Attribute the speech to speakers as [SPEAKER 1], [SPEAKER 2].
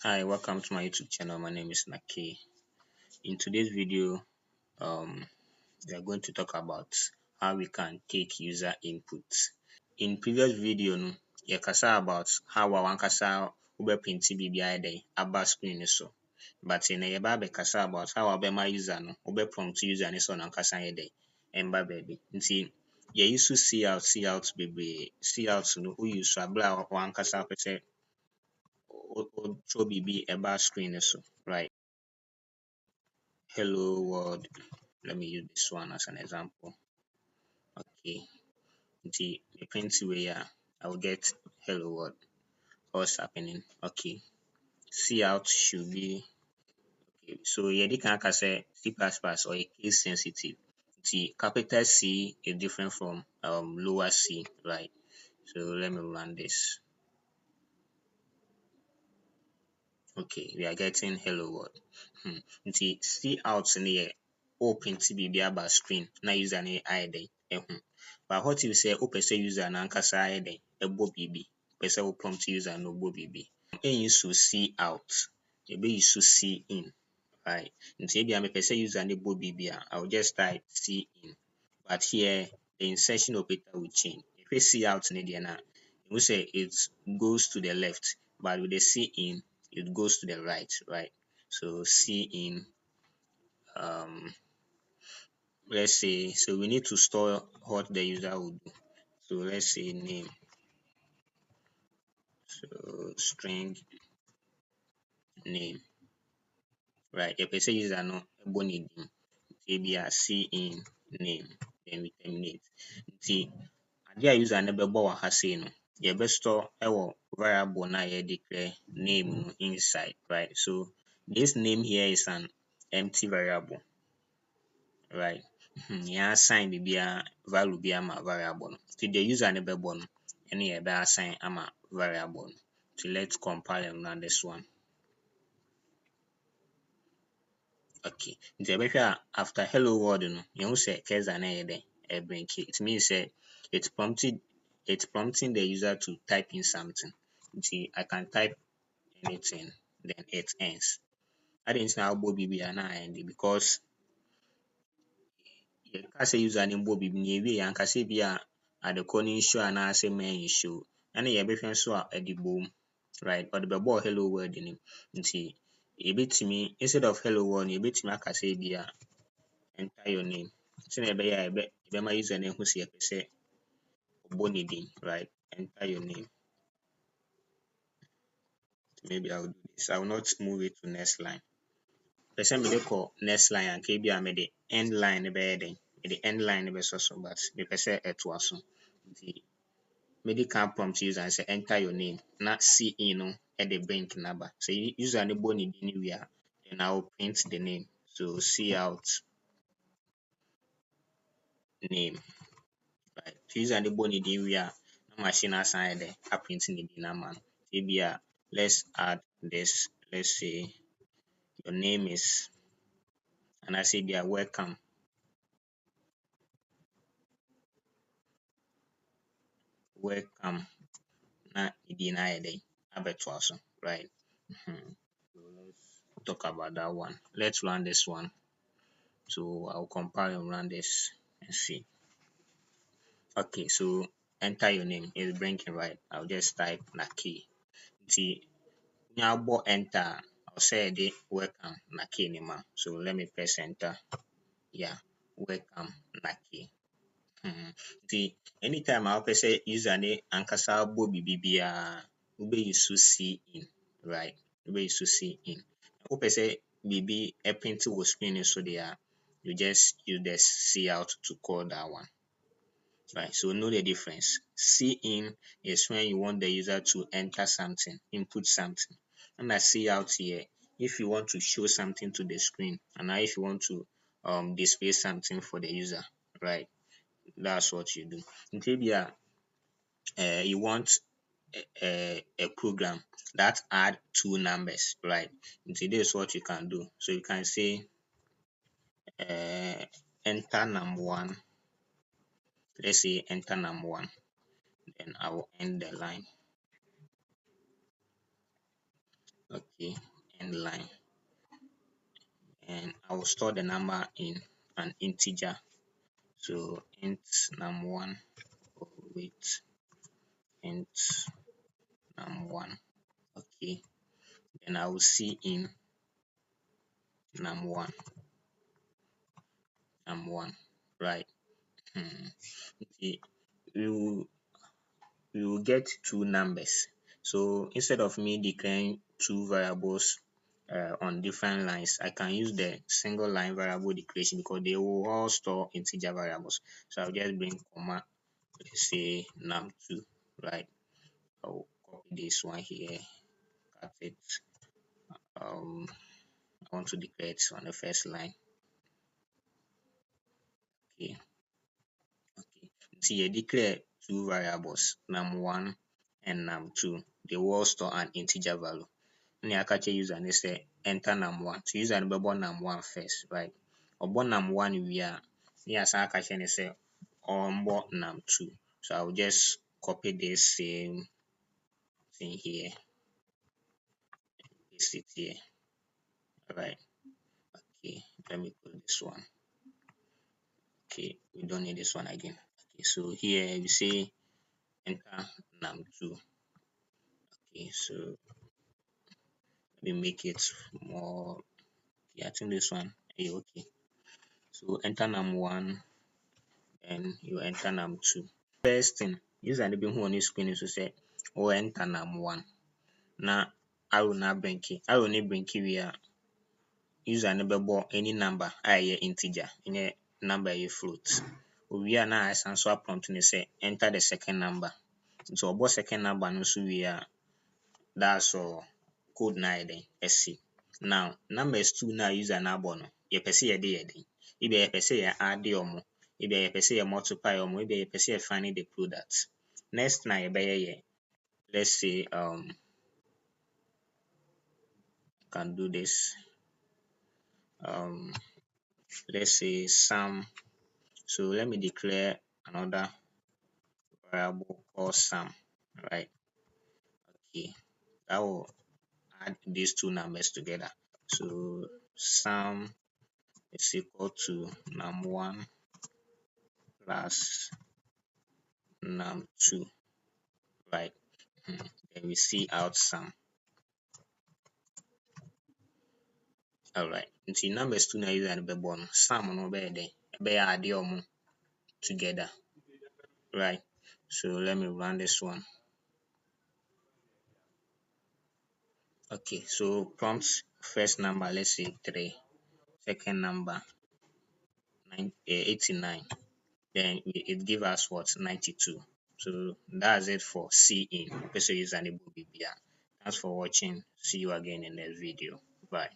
[SPEAKER 1] Hi, welcome to my YouTube channel. My name is Naki. In today's video, we are going to talk about how we can take user input. In previous video, no, yɛkasa about how wankasa wobɛprint biribi den aba screen no so. But na yɛba abɛkasa about how wabɛma user no, wobɛprompt user no sɛ ɔno ankasa nyɛ den ɛmba baabi. Nti yɛuse cout bebree. Cout no wouse a abere a wankasa pɛ sɛ wotwerɛ biribi ɛba screen no so, right? Hello world. Let me use this one as an example. Okay. The print way I will get hello world. What's happening? Okay. See out should be okay. So yeah, can say C++ or a case sensitive. The capital C is different from lower C, right? So let me run this. Okay, we are getting hello world. See out in here. Open TBB about screen na user ne ayɛ den ɛho. But what you say wopɛ sɛ user no ankasa ayɛ den ɛbɔ biribi. Wopɛ sɛ wo prompt user no bɔ biribi. Ɛnyi so see out. Ɛbɛyi so see in. Right. Nti ebia mepɛ sɛ user no bɔ biribi a I will just type see in. But here the insertion operator will change. If you see out ne deɛ na we say it goes to the left, but with the see in it goes to the right, right? So see in let's say, so we need to store what the user will do. So let's say name. So string name. Right. If I say user no boni dim, maybe I see in name, then we terminate. See, idea user never bɔ ha say no. You best store our variable na you declare name inside, right? So this name here is an empty variable, right? Yeah, assign bibia value bi ama variable no. So the user never bɔ no, any ebe assign ama variable no. So let's compile and run this one. Okay. The after hello world no, you say cursor na here a bring it means it's prompting the user to type in something. See, I can type anything, then it ends. I didn't know how Bobby na end because you can say user name Bobby ni and can say be at the corner show and I say main show. And you be so at the boom, right? But the ball hello world in him. See, a bit to me instead of hello world, a bit to me I can say be enter your name. So ebe my username who see say Bonidin, right? Enter your name. Maybe I'll do this. I will not move it to next line. Person me call next line and KB I made the end line the end line so but the person it was so. The medical prompt user and say enter your name, not see at the bank number. So user any Bonidin anywhere, then I will print the name. So see out name. Right. User any Bonidin we are machine assign there, I printing the number. Maybe let's add this. Let's say your name is, and I say be welcome. Welcome. Na idina day abetuaso, right? So let's talk about that one. Let's run this one. So I'll compile and run this and see. Okay, so enter your name. It's blinking, right? I'll just type Naki. See, now enter. I'll say the welcome Naki nima. So let me press enter. Yeah, welcome Naki. Anytime a wopɛ sɛ user ne ankasa bɔ biribi biara wobɛuse see in, right? Wobɛuse see in. Wopɛ sɛ biribi print wɔ screen no so deɛ a you just use the see out to call that one. Right, so know the difference. See in is when you want the user to enter something, input something. And I see out here if you want to show something to the screen and if you want to display something for the user, right? That's what you do. Maybe you want a program that add two numbers, right? This is what you can do. So you can say enter number one. Let's say enter number one. Then I will end the line. Okay, okay, end line, and I will store the number in an integer. So int num1, oh wait, int num1, okay, then I will see in num1, right? Okay. we will we will get two numbers. So instead of me declaring two variables on different lines, I can use the single line variable declaration because they will all store integer variables. So I'll just bring comma, let's say num2, right? I'll copy this one here, cut it. I want to declare it on the first line. Okay, okay. See, you declare two variables, num1 and num2. They will all store an integer value. Na aka kyerɛ user ne sɛ enter num1. So user no bɛbɔ num1 first, right? Ɔbɔ num1 wie a, na yɛasan aka kyerɛ ne sɛ ɔmbɔ num2. So I will just copy this same thing here, paste it here, right? Okay, let me close this one. Okay, we don't need this one again. Okay, so here we say enter num2. Okay, so let me make it more. Yeah, I think this one. Okay, so enter num1 and you enter num2. First thing, user no bɛhu wɔ ne screen so sɛ wo enter num1 na arrow no blinky wie a, user no bɛbɔ any number a ɛyɛ integer, ɛnyɛ number a ɛyɛ float. Owie a na asan so prompt ne sɛ enter the second number. Nti ɔbɔ second number no so wie a, that's all. Code no ayɛ dɛn asi. Now numbers 2 na user no abɔ no, yɛpɛ sɛ yɛde yɛ dɛn? Ebi yɛpɛ sɛ yɛ add ɔmo, ebi yɛpɛ sɛ yɛ multiply ɔmo, ebi yɛpɛ sɛ yɛ find the product. Next na yɛbɛyɛ yɛ, let's say can do this, let's say sum. So let me declare another variable called sum, right? Okay, that will add these two numbers together. So sum is equal to num1 plus num2, right? Then we see out sum. Alright, nti numbers 2 na user no bɛbɔ no, sum no bɛyɛ dɛn? Ɛbɛyɛ ade ɔmo together, right? So let me run this one. Okay, so prompt first number, let's say 3, second number 89, then it give us what? 92. So that's it for C in. User. Thanks for watching. See you again in the next video. Bye.